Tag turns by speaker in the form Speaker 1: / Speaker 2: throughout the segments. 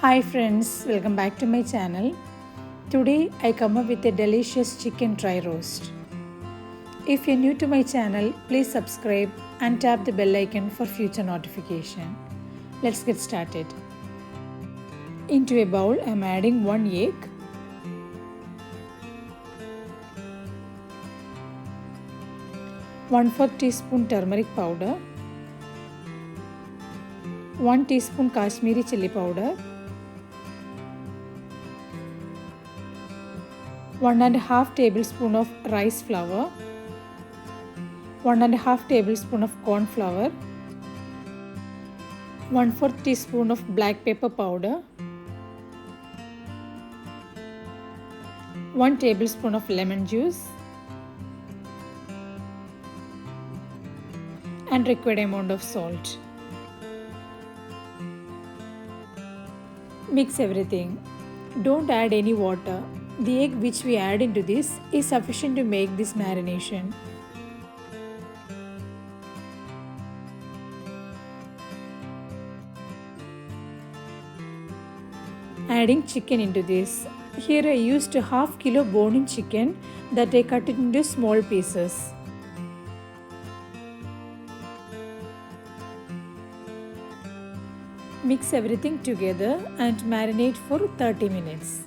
Speaker 1: Hi friends, welcome back to my channel. Today I come up with a delicious chicken dry roast. If you're new to my channel, please subscribe and tap the bell icon for future notification. Let's get started. Into a bowl I'm adding 1 egg, 1/4 teaspoon turmeric powder, 1 teaspoon Kashmiri chilli powder, 1½ tablespoon of rice flour, 1½ tablespoon of cornflour, 1/4 teaspoon of black pepper powder, 1 tablespoon of lemon juice, and required amount of salt. Mix everything. Don't add any water. The egg which we add into this is sufficient to make this marination. Adding chicken into this. Here I used ½ kilo bone-in chicken that I cut it into small pieces. Mix everything together and marinate for 30 minutes.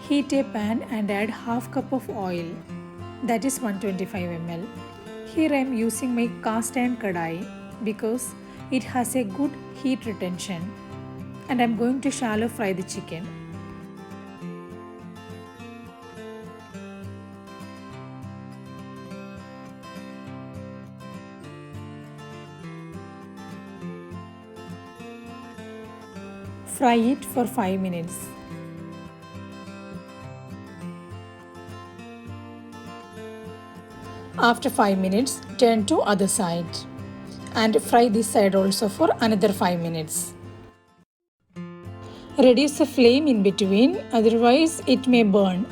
Speaker 1: Heat a pan and add ½ cup of oil, that is 125 ml. Here I am using my cast iron kadai because it has a good heat retention, and I am going to shallow fry the chicken. Fry it for 5 minutes. After 5 minutes, turn to other side and fry this side also for another 5 minutes. Reduce the flame in between, otherwise it may burn.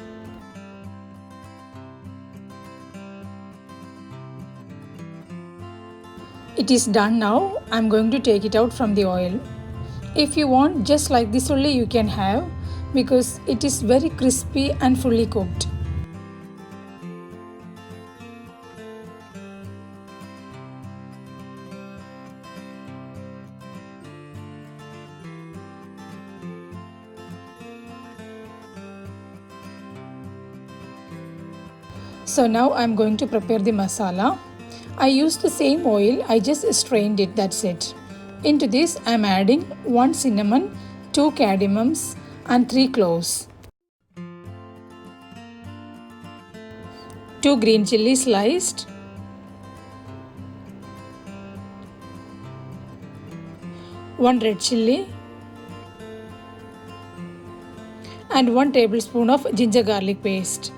Speaker 1: It is done now. I am going to take it out from the oil. If you want just like this only you can have, because it is very crispy and fully cooked. So now I am going to prepare the masala. I used the same oil, I just strained it, that's it. Into this I am adding 1 cinnamon, 2 cardamoms and 3 cloves, 2 green chilli sliced, 1 red chilli and 1 tablespoon of ginger garlic paste.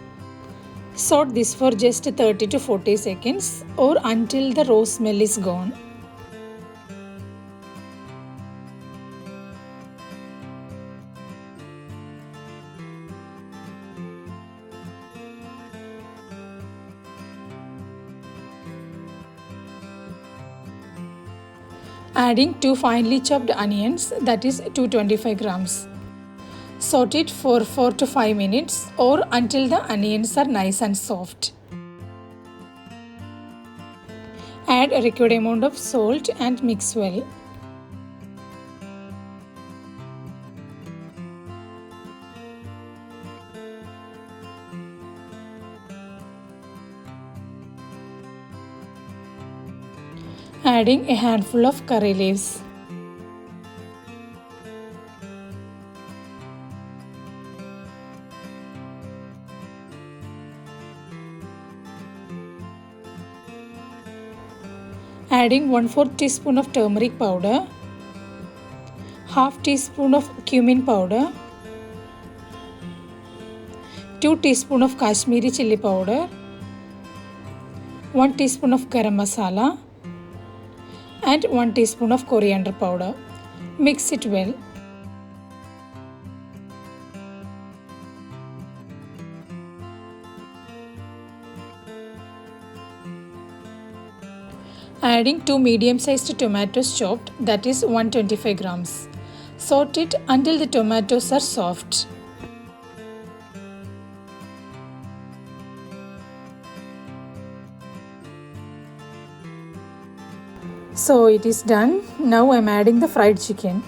Speaker 1: Saute this for just 30 to 40 seconds or until the raw smell is gone. Adding 2 finely chopped onions, that is 225 grams. Saute it for 4 to 5 minutes or until the onions are nice and soft. Add a required amount of salt and mix well. Adding a handful of curry leaves. Adding 1/4 teaspoon of turmeric powder, ½ teaspoon of cumin powder, 2 teaspoon of Kashmiri chilli powder, 1 teaspoon of garam masala and 1 teaspoon of coriander powder. Mix it well. Adding 2 medium-sized tomatoes chopped, that is 125 grams. Saute it until the tomatoes are soft. So it is done. Now I am adding the fried chicken.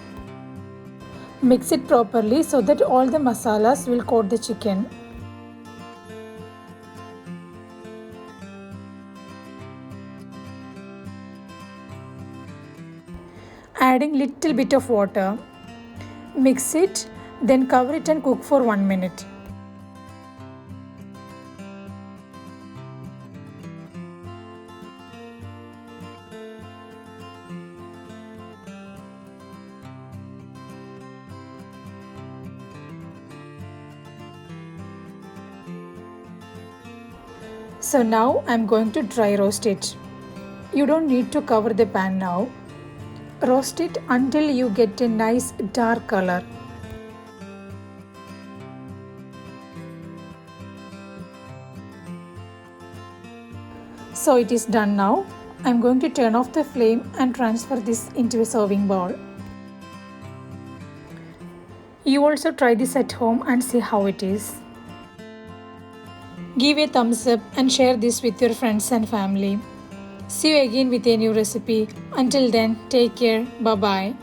Speaker 1: Mix it properly so that all the masalas will coat the chicken. Adding little bit of water. Mix it, then cover it and cook for 1 minute. So now I am going to dry roast it. You don't need to cover the pan now. Roast it until you get a nice dark color. So it is done now. I am going to turn off the flame and transfer this into a serving bowl. You also try this at home and see how it is. Give a thumbs up and share this with your friends and family. See you again with a new recipe. Until then, take care. Bye-bye.